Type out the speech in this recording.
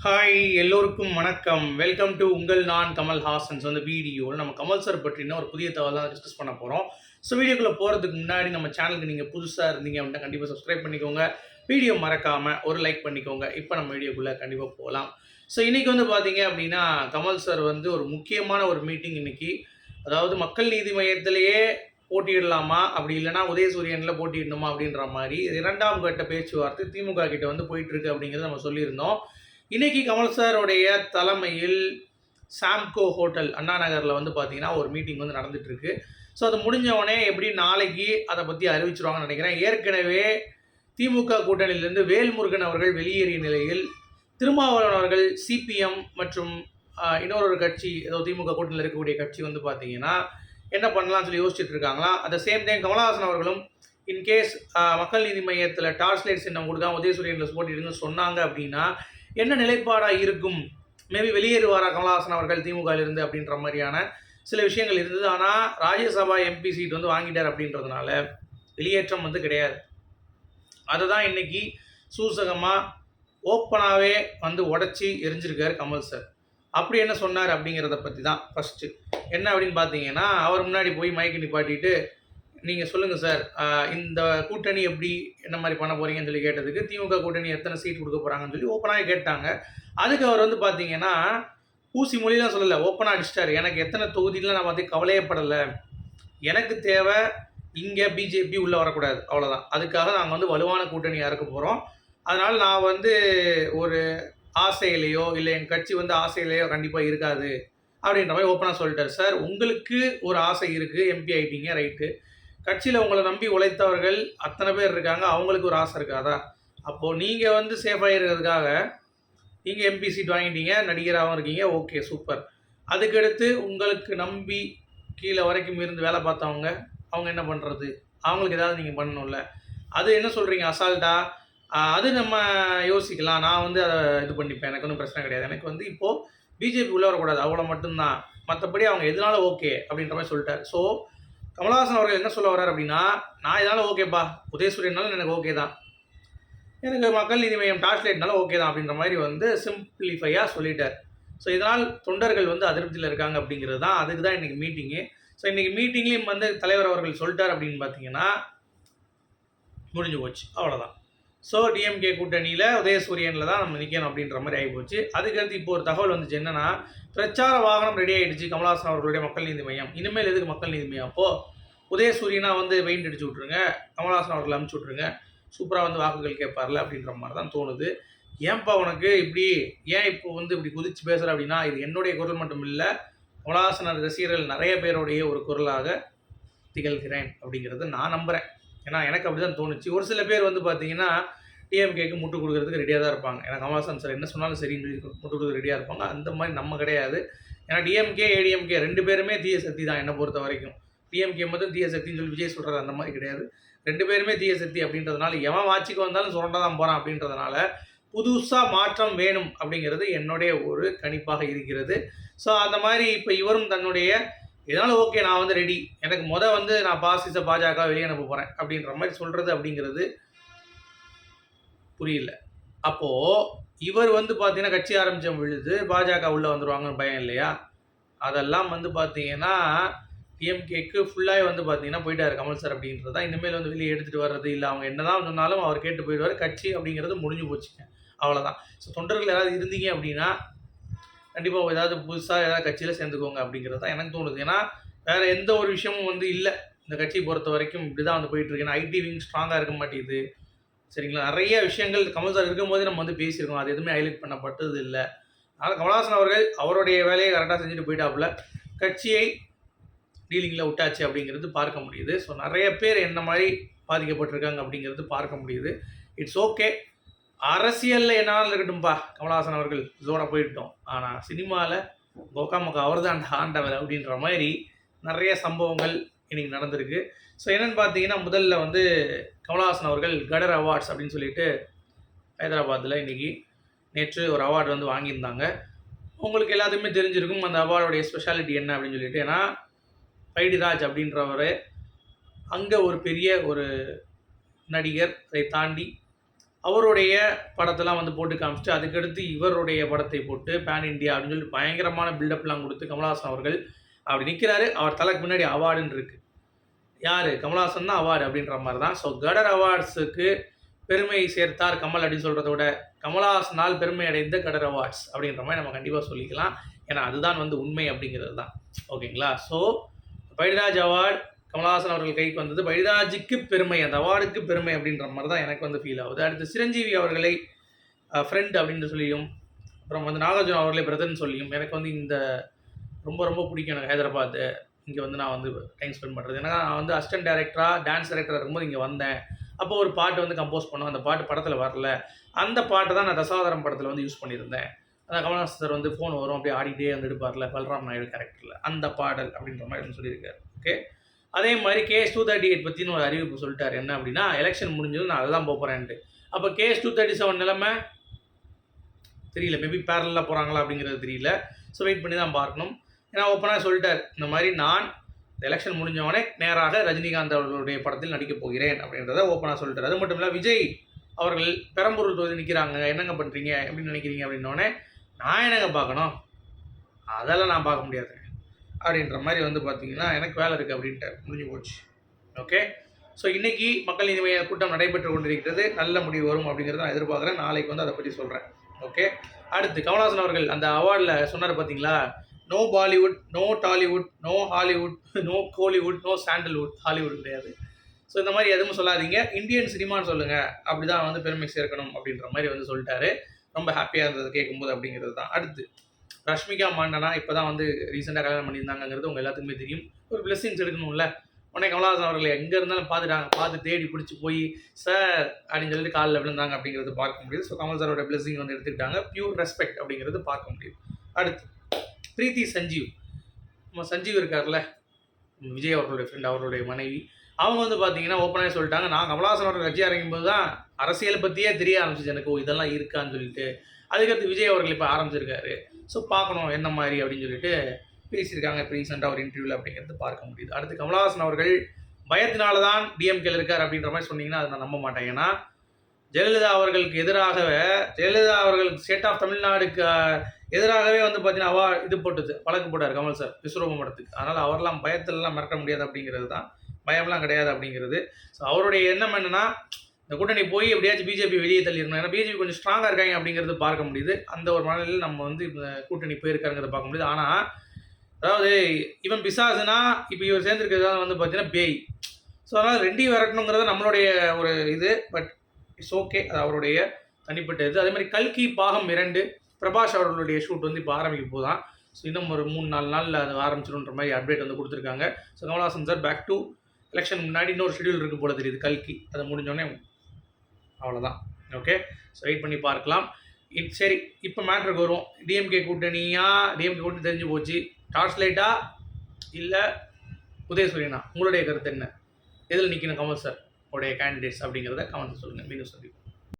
Hi எல்லோருக்கும் வணக்கம். Welcome to உங்கள் நான் கமல் ஹாசன்ஸ். அந்த வீடியோவில் நம்ம கமல் சார் பற்றின ஒரு புதிய தகவல் தான் டிஸ்கஸ் பண்ண போகிறோம். ஸோ வீடியோக்குள்ளே போகிறதுக்கு முன்னாடி நம்ம சேனலுக்கு நீங்கள் புதுசாக இருந்தீங்க அப்படின்னா கண்டிப்பாக சப்ஸ்கிரைப் பண்ணிக்கோங்க. வீடியோ மறக்காமல் ஒரு லைக் பண்ணிக்கோங்க. இப்போ நம்ம வீடியோக்குள்ளே கண்டிப்பாக போகலாம். ஸோ இன்றைக்கி வந்து பார்த்தீங்க அப்படின்னா கமல் சார் வந்து ஒரு முக்கியமான ஒரு மீட்டிங் இன்றைக்கி, அதாவது மக்கள் நீதி மையத்திலேயே போட்டியிடலாமா, அப்படி இல்லைனா உதயசூரியனில் போட்டியிடணுமா அப்படின்ற மாதிரி 2ஆம் கட்ட பேச்சுவார்த்தை திமுக கிட்ட வந்து போயிட்டுருக்கு அப்படிங்கிறத நம்ம சொல்லியிருந்தோம். இன்னைக்கு கமல் சாருடைய தலைமையில் சாம்கோ ஹோட்டல் அண்ணா நகரில் வந்து பார்த்தீங்கன்னா ஒரு மீட்டிங் வந்து நடந்துகிட்ருக்கு. ஸோ அது முடிஞ்சவொடனே எப்படி நாளைக்கு அதை பற்றி அறிவிச்சிருவாங்கன்னு நினைக்கிறேன். ஏற்கனவே திமுக கூட்டணியிலிருந்து வேல்முருகன் அவர்கள் வெளியேறிய நிலையில் திருமாவளவன் அவர்கள் சிபிஎம் மற்றும் இன்னொரு கட்சி, ஏதோ திமுக கூட்டணியில் இருக்கக்கூடிய கட்சி வந்து பார்த்தீங்கன்னா என்ன பண்ணலாம்னு சொல்லி யோசிச்சுட்டு இருக்காங்களாம். At the same time Kamal Haasan அவர்களும் இன்கேஸ் மக்கள் நீதி மையத்தில் டார்ச் லைட் சின்னம் கொடுத்தா உதயசூரியனில் போட்டிடுங்கன்னு சொன்னாங்க அப்படின்னா என்ன நிலைப்பாடாக இருக்கும், மேபி வெளியேறுவாரா கமலஹாசன் அவர்கள் திமுகவிலிருந்து அப்படின்ற மாதிரியான சில விஷயங்கள் இருந்தது. ஆனால் ராஜ்யசபா எம்பி சீட் வந்து வாங்கிட்டார் அப்படின்றதுனால வெளியேற்றம் வந்து கிடையாது. அதை தான் இன்னைக்கு சூசகமாக ஓப்பனாகவே வந்து உடச்சி எரிஞ்சிருக்கார் கமல் சார். அப்படி என்ன சொன்னார் அப்படிங்கிறத பற்றி தான் ஃபஸ்ட்டு என்ன அப்படின்னு பார்த்தீங்கன்னா, அவர் முன்னாடி போய் மைக்கு நிப்பாட்டிட்டு நீங்கள் சொல்லுங்கள் சார், இந்த கூட்டணி எப்படி என்ன மாதிரி பண்ண போகிறீங்கன்னு சொல்லி கேட்டதுக்கு, திமுக கூட்டணி எத்தனை சீட் கொடுக்க போகிறாங்கன்னு சொல்லி ஓப்பனாக கேட்டாங்க. அதுக்கு அவர் வந்து பார்த்தீங்கன்னா ஊசி மொழிலாம் சொல்லலை, ஓப்பனாக அடிச்சிட்டார். எனக்கு எத்தனை தொகுதியில் நான் பார்த்து கவலையப்படலை, எனக்கு தேவை இங்கே பிஜேபி உள்ளே வரக்கூடாது, அவ்வளோதான். அதுக்காக நாங்கள் வந்து வலுவான கூட்டணியாக இருக்க போகிறோம். அதனால் நான் வந்து ஒரு ஆசையிலையோ இல்லை என் கட்சி வந்து ஆசையிலையோ கண்டிப்பாக இருக்காது அப்படின்ற மாதிரி ஓப்பனாக சொல்லிட்டார். சார், உங்களுக்கு ஒரு ஆசை இருக்குது, எம்பி ஆகிட்டீங்க, ரைட்டு. கட்சியில் உங்களை நம்பி உழைத்தவர்கள் அத்தனை பேர் இருக்காங்க, அவங்களுக்கு ஒரு ஆசை இருக்காதா? அப்போது நீங்கள் வந்து சேஃபாக இருக்கிறதுக்காக நீங்கள் எம்பி சீட் வாங்கிட்டீங்க, நடிகராகவும் இருக்கீங்க, ஓகே சூப்பர். அதுக்கடுத்து உங்களுக்கு நம்பி கீழே வரைக்கும் இருந்து வேலை பார்த்தவங்க, அவங்க என்ன பண்ணுறது? அவங்களுக்கு ஏதாவது நீங்கள் பண்ணணும்ல. அது என்ன சொல்கிறீங்க அசால்ட்டா? அது நம்ம யோசிக்கலாம். நான் வந்து அதை இது பண்ணிப்பேன், எனக்கு ஒன்றும் பிரச்சனை கிடையாது. எனக்கு வந்து இப்போது பிஜேபி உள்ளே வரக்கூடாது, அவ்வளோ மட்டும்தான். மற்றபடி அவங்க எதுனாலும் ஓகே அப்படின்ற மாதிரி சொல்லிட்டார். ஸோ கமலஹாசன் அவர்கள் என்ன சொல்ல வர்றார் அப்படின்னா, நான் இதனால் ஓகேப்பா, உதயசூரியனாலும் எனக்கு ஓகே தான், எனக்கு மக்கள் நீதி மையம் டார்ச் லைட்னாலும் ஓகே தான் அப்படின்ற மாதிரி வந்து சிம்பிளிஃபையாக சொல்லிட்டார். ஸோ இதனால் தொண்டர்கள் வந்து அதிருப்தியில் இருக்காங்க அப்படிங்கிறது தான், அதுக்கு தான் இன்றைக்கி மீட்டிங்கு. ஸோ இன்றைக்கி மீட்டிங்லேயும் வந்து தலைவர் அவர்கள் சொல்லிட்டார் அப்படின்னு பார்த்தீங்கன்னா முடிஞ்சு போச்சு, அவ்வளோதான். ஸோ டிஎம்கே கூட்டணியில் உதயசூரியனில் தான் நம்ம நிற்கணும் அப்படின்ற மாதிரி ஆகிப்போச்சு. அதுக்கடுத்து இப்போ ஒரு தகவல் வந்துச்சு, என்னென்னா பிரச்சார வாகனம் ரெடி ஆகிடுச்சு கமலஹாசன் அவர்களுடைய மக்கள் நீதி மையம். இனிமேல் எதுக்கு மக்கள் நீதி மையம்? அப்போது உதயசூரியனாக வந்து பெயிண்ட் அடிச்சு விட்ருங்க, கமலஹாசன் அவர்கள் அனுப்பிச்சி விட்ருங்க, சூப்பராக வந்து வாக்குகள் கேட்பார்ல அப்படின்ற மாதிரி தான் தோணுது. ஏன்பா உனக்கு இப்படி, ஏன் இப்போ வந்து இப்படி குதிச்சு பேசுகிற அப்படின்னா, இது என்னுடைய குரல் மட்டும் இல்லை, கமலஹாசன் ரசிகர்கள் நிறைய பேருடைய ஒரு குரலாக திகழ்கிறேன் அப்படிங்கிறத நான் நம்புகிறேன். ஏன்னா எனக்கு அப்படி தான் தோணுச்சு. ஒரு சில பேர் வந்து பார்த்தீங்கன்னா டிஎம்கேக்கு முட்டு கொடுக்குறதுக்கு ரெடியாக தான் இருப்பாங்க. ஏன்னா கமலஹாசன் சார் என்ன சொன்னாலும் சரின்னு முட்டு கொடுக்க ரெடியாக இருப்பாங்க. அந்த மாதிரி நம்ம கிடையாது. ஏன்னா டிஎம்கே ஏடிஎம்கே 2 பேருமே தீய சக்தி தான் என்னை பொறுத்த வரைக்கும். டிஎம்கே மட்டும் தீய சக்தின்னு சொல்லி விஜய் சொல்கிறாரு, அந்த மாதிரி கிடையாது. 2 பேருமே தீய சக்தி அப்படின்றதுனால எவன் ஆட்சிக்கு வந்தாலும் சுரண்ட தான் போகிறான் அப்படின்றதுனால புதுசாக மாற்றம் வேணும் அப்படிங்கிறது என்னுடைய ஒரு கணிப்பாக இருக்கிறது. ஸோ அந்த மாதிரி இப்போ இவரும் தன்னுடைய இதனால் ஓகே, நான் வந்து ரெடி, எனக்கு வந்து நான் பாஜக வெளியே அனுப்ப போகிறேன் அப்படின்ற மாதிரி சொல்கிறது அப்படிங்கிறது புரியல. அப்போது இவர் வந்து பார்த்தீங்கன்னா கட்சி ஆரம்பித்த பொழுது பாஜக உள்ளே வந்துடுவாங்கன்னு பயம் இல்லையா? அதெல்லாம் வந்து பார்த்தீங்கன்னா டிஎம்கேக்கு ஃபுல்லாகவே வந்து பார்த்தீங்கன்னா போயிட்டார் கமல் சார் அப்படின்றது தான். இனிமேல் வந்து வெளியே எடுத்துகிட்டு வர்றது இல்லை, அவங்க என்ன தான் சொன்னாலும் அவர் கேட்டு போயிடுவார். கட்சி அப்படிங்கிறது முடிஞ்சு போச்சுங்க, அவ்வளோதான். ஸோ தொண்டர்கள் யாராவது இருந்தீங்க அப்படின்னா கண்டிப்பாக ஏதாவது புதுசாக ஏதாவது கட்சியில் சேர்ந்துக்கோங்க அப்படிங்கிறது தான் எனக்கு தோணுது. ஏன்னா வேறு எந்த ஒரு விஷயமும் வந்து இல்லை இந்த கட்சியை பொறுத்த வரைக்கும். இப்படி தான் வந்து போயிட்டுருக்கு. ஏன்னா ஐடி விங் ஸ்ட்ராங்காக இருக்க மாட்டேங்குது, சரிங்களா? நிறைய விஷயங்கள் கமல் சார் இருக்கும்போதே நம்ம வந்து பேசியிருக்கோம், அது எதுவுமே ஹைலைட் பண்ணப்பட்டது இல்லை. அதனால் கமலஹாசன் அவர்கள் அவருடைய வேலையை கரெக்டாக செஞ்சுட்டு போயிட்டாப்புல, கட்சியை டீலிங்கில் விட்டாச்சு அப்படிங்கிறது பார்க்க முடியுது. ஸோ நிறைய பேர் என்ன மாதிரி பாதிக்கப்பட்டிருக்காங்க அப்படிங்கிறது பார்க்க முடியுது. இட்ஸ் ஓகே, அரசியலில் என்னால் இருக்கட்டும்பா, கமலஹாசன் அவர்கள் ஜோனாக போயிட்டோம். ஆனால் சினிமாவில் கோகாமக்கா அவர் தான் ஆண்டவர் அப்படின்ற மாதிரி நிறைய சம்பவங்கள் இன்றைக்கி நடந்திருக்கு. ஸோ என்னென்னு பார்த்தீங்கன்னா, முதல்ல வந்து கமலஹாசன் அவர்கள் கடர் அவார்ட்ஸ் அப்படின்னு சொல்லிட்டு ஹைதராபாத்தில் இன்றைக்கி நேற்று ஒரு அவார்டு வந்து வாங்கியிருந்தாங்க. உங்களுக்கு எல்லாத்துக்குமே தெரிஞ்சிருக்கும் அந்த அவார்டோடைய ஸ்பெஷாலிட்டி என்ன அப்படின்னு சொல்லிட்டு. ஏன்னா பைடிராஜ் அப்படின்றவர் அங்கே ஒரு பெரிய ஒரு நடிகர், அதை தாண்டி அவருடைய படத்தெல்லாம் வந்து போட்டு காமிச்சிட்டு அதுக்கடுத்து இவருடைய படத்தை போட்டு பேன் இண்டியா அப்படின்னு சொல்லி பயங்கரமான பில்டப்லாம் கொடுத்து கமல்ஹாசன் அவர்கள் அப்படி நிற்கிறாரு. அவர் தலைக்கு முன்னாடி அவார்டுன்னு இருக்குது. யார்? கமல்ஹாசன் தான் அவார்டு அப்படின்ற மாதிரி தான். ஸோ கடர் அவார்ட்ஸுக்கு பெருமை சேர்த்தார் கமல் அப்படின்னு சொல்கிறத விட கமல்ஹாசனால் பெருமை அடைந்த கடர் அவார்ட்ஸ் அப்படின்ற மாதிரி நம்ம கண்டிப்பாக சொல்லிக்கலாம். ஏன்னா அதுதான் வந்து உண்மை அப்படிங்கிறது தான். ஓகேங்களா? ஸோ பைடிராஜ் அவார்டு கமல்ஹாசன் அவர்கள் கைக்கு வந்தது பைடிராஜுக்கு பெருமை, அந்த அவார்டுக்கு பெருமை அப்படின்ற மாதிரி தான் எனக்கு வந்து ஃபீல் ஆகுது. அடுத்து சிரஞ்சீவி அவர்களை ஃப்ரெண்ட் அப்படின்னு சொல்லியும், அப்புறம் வந்து நாகார்ஜுன அவர்களே பிரதர்ன்னு சொல்லியும் எனக்கு வந்து இந்த ரொம்ப ரொம்ப பிடிக்கும். எனக்கு ஹைதராபாத் இங்கே வந்து நான் வந்து டைம் ஸ்பெண்ட் பண்ணுறது. ஏன்னா நான் வந்து அசிஸ்டன்ட் டைரக்டராக டான்ஸ் டைரக்டராக இருக்கும்போது இங்கே வந்தேன். அப்போ ஒரு பாட்டு வந்து கம்போஸ் பண்ணோம். அந்த பாட்டு படத்தில் வரல. அந்த பாட்டை தான் நான் தசாவதாரம் படத்தில் வந்து யூஸ் பண்ணியிருந்தேன். அதான் கமல்ஹாசன் சார் வந்து ஃபோன் வரும், அப்படியே ஆடிட்டே வந்து எடுப்பார்ல பல்ராம் நாயுடு கேரக்டரில், அந்த பாடல் அப்படின்ற மாதிரி வந்து சொல்லியிருக்காரு. ஓகே. அதே மாதிரி கேஎஸ் 238 பற்றின்னு ஒரு அறிவிப்பு சொல்லிட்டார். என்ன அப்படின்னா எலெக்ஷன் முடிஞ்சது நான் அதுதான் போகிறேன்ட்டு. அப்போ கேஎஸ் 237 நிலைமை தெரியல. மேபி பேரலாக போகிறாங்களா அப்படிங்கிறது தெரியல. ஸோ வெயிட் பண்ணி தான் பார்க்கணும். ஏன்னா ஓப்பனாக சொல்லிட்டார், இந்த மாதிரி நான் இந்த எலெக்ஷன் முடிஞ்சவொடனே நேராக ரஜினிகாந்த் அவர்களுடைய படத்தில் நடிக்கப் போகிறேன் அப்படின்றத ஓப்பனாக சொல்லிட்டார். அது மட்டும் இல்லை, விஜய் அவர்கள் பெரம்பூர் தொகுதி நிற்கிறாங்க, என்னங்க பண்ணுறீங்க எப்படின்னு நினைக்கிறீங்க அப்படின்னோடனே, நான் என்னங்க பார்க்கணும், அதெல்லாம் நான் பார்க்க முடியாது அப்படின்ற மாதிரி வந்து பார்த்தீங்கன்னா எனக்கு வேலை இருக்குது அப்படின்ட்டு முடிஞ்சு போச்சு. ஓகே. ஸோ இன்றைக்கி மக்கள் நீதி மைய கூட்டம் நடைபெற்று கொண்டிருக்கிறது. நல்ல முடிவு வரும் அப்படிங்கிறத நான் எதிர்பார்க்குறேன். நாளைக்கு வந்து அதை பற்றி சொல்கிறேன். ஓகே. அடுத்து கமல்ஹாசன் அவர்கள் அந்த அவார்டில் சொன்னார் பார்த்தீங்களா, no Bollywood, no Tollywood, no Hollywood, no Kollywood, no Sandalwood. Hollywood கிடையாது. ஸோ இந்த மாதிரி எதுவும் சொல்லாதீங்க, இந்தியன் சினிமான்னு சொல்லுங்கள், அப்படி தான் வந்து பெருமை சேர்க்கணும் அப்படின்ற மாதிரி வந்து சொல்லிட்டாரு. ரொம்ப ஹாப்பியாக இருந்தது கேட்கும்போது அப்படிங்கிறது தான். அடுத்து ரஷ்மிகா மண்டனா இப்போ தான் வந்து ரீசெண்டாக கல்யாணம் பண்ணியிருந்தாங்கிறது உங்கள் எல்லாத்துக்குமே தெரியும். ஒரு பிளெஸிங்ஸ் எடுக்கணும்ல. உடனே கமல்ஹாசன் அவர்கள் எங்கே இருந்தாலும் பார்த்து தேடி பிடிச்சி போய் சார் அப்படின்னு சொல்லிட்டு காலில் விழுந்தாங்க அப்படிங்கிறது பார்க்க முடியுது. ஸோ கமல் சாரோட பிளெஸிங் வந்து எடுத்துக்கிட்டாங்க. பியூர் ரெஸ்பெக்ட் அப்படிங்கிறது பார்க்க முடியுது. அடுத்து பிரீத்தி சஞ்சீவ், நம்ம சஞ்சீவ் இருக்கார்ல, விஜய் அவர்களுடைய ஃப்ரெண்ட், அவருடைய மனைவி, அவங்க வந்து பார்த்தீங்கன்னா ஓப்பனாக சொல்லிட்டாங்க, நான் கமல்ஹாசன் அவர்கள் கட்சி ஆரம்பிக்கும்போது தான் அரசியல் பற்றியே தெரிய ஆரம்பிச்சிச்சு எனக்கு, இதெல்லாம் இருக்கான்னு சொல்லிட்டு. அதுக்கடுத்து விஜய் அவர்கள் இப்போ ஆரம்பிச்சிருக்காரு. ஸோ பார்க்கணும் என்ன மாதிரி அப்படின்னு சொல்லிட்டு பேசியிருக்காங்க இப்போ ரீசெண்டாக ஒரு இன்டர்வியூவில் அப்படிங்கிறது பார்க்க முடியுது. அடுத்து கமல்ஹாசன் அவர்கள் பயத்தினால தான் டிஎம்கேல இருக்கார் அப்படின்ற மாதிரி சொன்னீங்கன்னா அதை நான் நம்ப மாட்டேன். ஏன்னா ஜெயலலிதா அவர்களுக்கு எதிராகவே, ஜெயலலிதா அவர்கள் ஸ்டேட் ஆஃப் தமிழ்நாடுக்கு எதிராகவே வந்து பார்த்தீங்கன்னா இது போட்டது வழக்கு போட்டார் கமல் சார் விஸ்வரூபம் படத்துக்கு. அதனால் அவரெல்லாம் பயத்திலலாம் மறக்க முடியாது அப்படிங்கிறது தான், பயம்லாம் கிடையாது அப்படிங்கிறது. ஸோ அவருடைய எண்ணம் என்னென்னா இந்த கூட்டணி போய் எப்படியாச்சும் பிஜேபி வெளியே தள்ளிடணும். ஏன்னா பிஜேபி கொஞ்சம் ஸ்ட்ராங்காக இருக்காங்க அப்படிங்கிறது பார்க்க முடியுது. அந்த ஒரு மனநிலையில் நம்ம வந்து இந்த கூட்டணி போயிருக்காங்கிறத பார்க்க முடியுது. ஆனால் அதாவது இவன் பிசாசுனா இப்போ இவர் சேர்ந்துருக்கிறது வந்து பார்த்தீங்கன்னா பேய். ஸோ அதனால் ரெண்டையும் விரட்டணுங்கிறது நம்மளுடைய ஒரு இது. பட் இட்ஸ் ஓகே, அது அவருடைய தனிப்பட்ட இது. அதே மாதிரி கல்கி பாகம் 2 பிரபாஷ் அவர்களுடைய ஷூட் வந்து இப்போ ஆரம்பிக்க போதான். ஸோ இன்னும் ஒரு 3-4 நாளில் அது ஆரம்பிச்சிடும்ன்ற மாதிரி அப்டேட் வந்து கொடுத்துருக்காங்க. So Kamal Haasan sir back to election முன்னாடி இன்னொரு ஷெடியூல் இருக்குது போல தெரியுது கல்கி. அதை முடிஞ்சோடனே அவ்வளோதான். ஓகே. ஸோ வெயிட் பண்ணி பார்க்கலாம். சரி, இப்போ மேட்ருக்கு வரும். டிஎம்கே கூட்டணி தெரிஞ்சு போச்சு. டார்ச் லைட்டா இல்லை உதயசூரியனா? உங்களுடைய கருத்து என்ன? எதில் நிற்கணும் கமல் சார் உடைய கேண்டிடேட்ஸ் அப்படிங்கிறத கமெண்ட்ஸ் சொல்லுங்கள். மீண்டும் சந்திப்போம்.